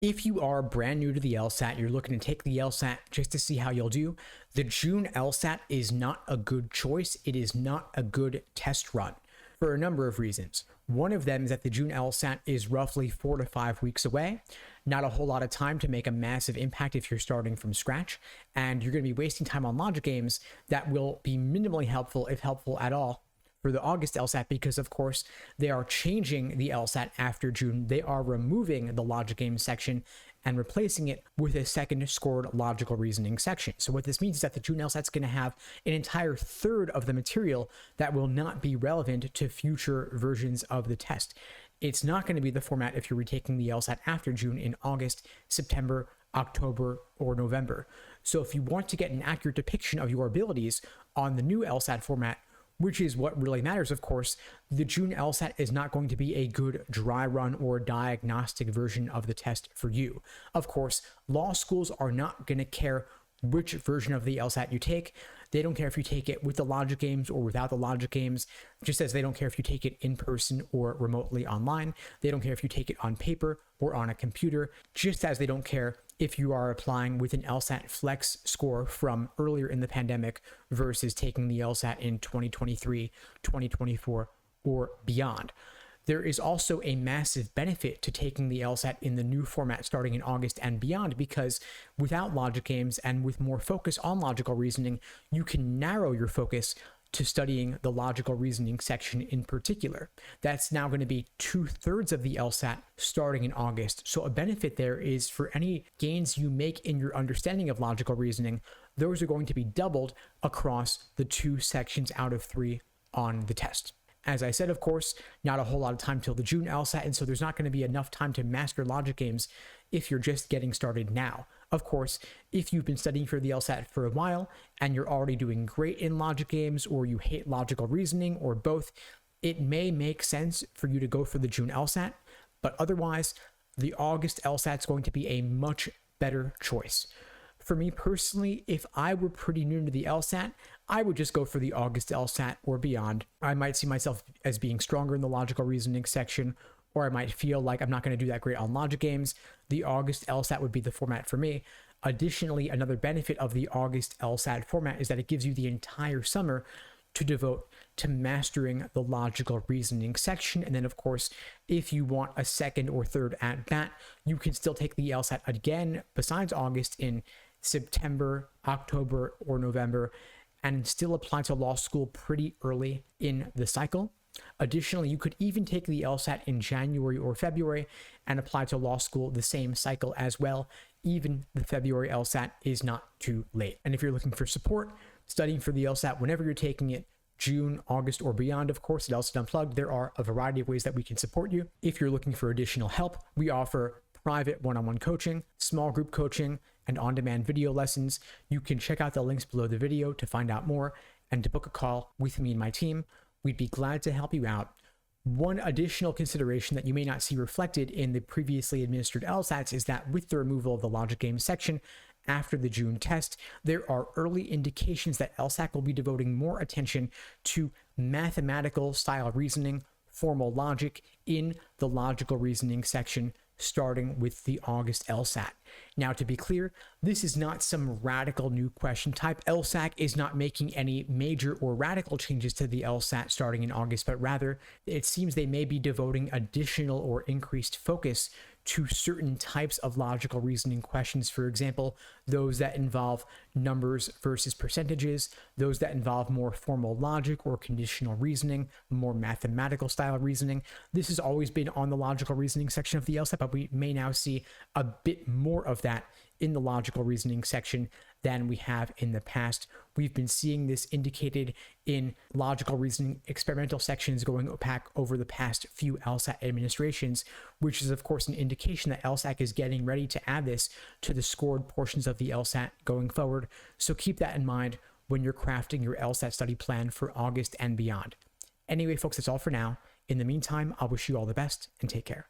If you are brand new to the LSAT, you're looking to take the LSAT just to see how you'll do, the June LSAT is not a good choice. It is not a good test run for a number of reasons. One of them is that the June LSAT is roughly 4 to 5 weeks away. Not a whole lot of time to make a massive impact if you're starting from scratch, and you're going to be wasting time on logic games that will be minimally helpful, if helpful at all, for the August LSAT, because of course they are changing the LSAT after June. They are removing the logic game section and replacing it with a second scored logical reasoning section. So what this means is that the June LSAT is going to have an entire third of the material that will not be relevant to future versions of the test. It's not going to be the format if you're retaking the LSAT after June in August, September, October, or November. So if you want to get an accurate depiction of your abilities on the new LSAT format, which is what really matters, of course, the June LSAT is not going to be a good dry run or diagnostic version of the test for you. Of course, law schools are not going to care which version of the LSAT you take. They don't care if you take it with the logic games or without the logic games, just as they don't care if you take it in person or remotely online. They don't care if you take it on paper or on a computer, just as they don't care if you are applying with an LSAT flex score from earlier in the pandemic versus taking the LSAT in 2023, 2024, or beyond. There is also a massive benefit to taking the LSAT in the new format starting in August and beyond, because without logic games and with more focus on logical reasoning, you can narrow your focus to studying the logical reasoning section in particular. That's now going to be 2/3 of the LSAT starting in August. So a benefit there is for any gains you make in your understanding of logical reasoning, those are going to be doubled across the 2 sections out of 3 on the test. As I said, of course, not a whole lot of time till the June LSAT, and so there's not going to be enough time to master logic games if you're just getting started now. Of course, if you've been studying for the LSAT for a while and you're already doing great in logic games, or you hate logical reasoning, or both, it may make sense for you to go for the June LSAT, but otherwise, the August LSAT is going to be a much better choice. For me personally, if I were pretty new to the LSAT, I would just go for the August LSAT or beyond. I might see myself as being stronger in the logical reasoning section, or I might feel like I'm not going to do that great on logic games. The August LSAT would be the format for me. Additionally, another benefit of the August LSAT format is that it gives you the entire summer to devote to mastering the logical reasoning section. And then, of course, if you want a second or third at bat, you can still take the LSAT again besides August in September, October, or November, and still apply to law school pretty early in the cycle. Additionally, you could even take the LSAT in January or February and apply to law school the same cycle as well. Even the February LSAT is not too late. And if you're looking for support, studying for the LSAT whenever you're taking it, June, August, or beyond, of course, at LSAT Unplugged, there are a variety of ways that we can support you. If you're looking for additional help, we offer private one-on-one coaching, small group coaching, and on-demand video lessons. You can check out the links below the video to find out more and to book a call with me and my team. We'd be glad to help you out. One additional consideration that you may not see reflected in the previously administered LSATs is that with the removal of the logic game section after the June test, there are early indications that LSAT will be devoting more attention to mathematical style reasoning, formal logic in the logical reasoning section, starting with the August LSAT. Now, to be clear, this is not some radical new question type. LSAC is not making any major or radical changes to the LSAT starting in August, but rather it seems they may be devoting additional or increased focus to certain types of logical reasoning questions. For example, those that involve numbers versus percentages, those that involve more formal logic or conditional reasoning, more mathematical style reasoning. This has always been on the logical reasoning section of the LSAT, but we may now see a bit more of that in the logical reasoning section than we have in the past. We've been seeing this indicated in logical reasoning experimental sections going back over the past few LSAT administrations, which is of course an indication that LSAC is getting ready to add this to the scored portions of the LSAT going forward. So keep that in mind when you're crafting your LSAT study plan for August and beyond. Anyway, folks, that's all for now. In the meantime, I'll wish you all the best and take care.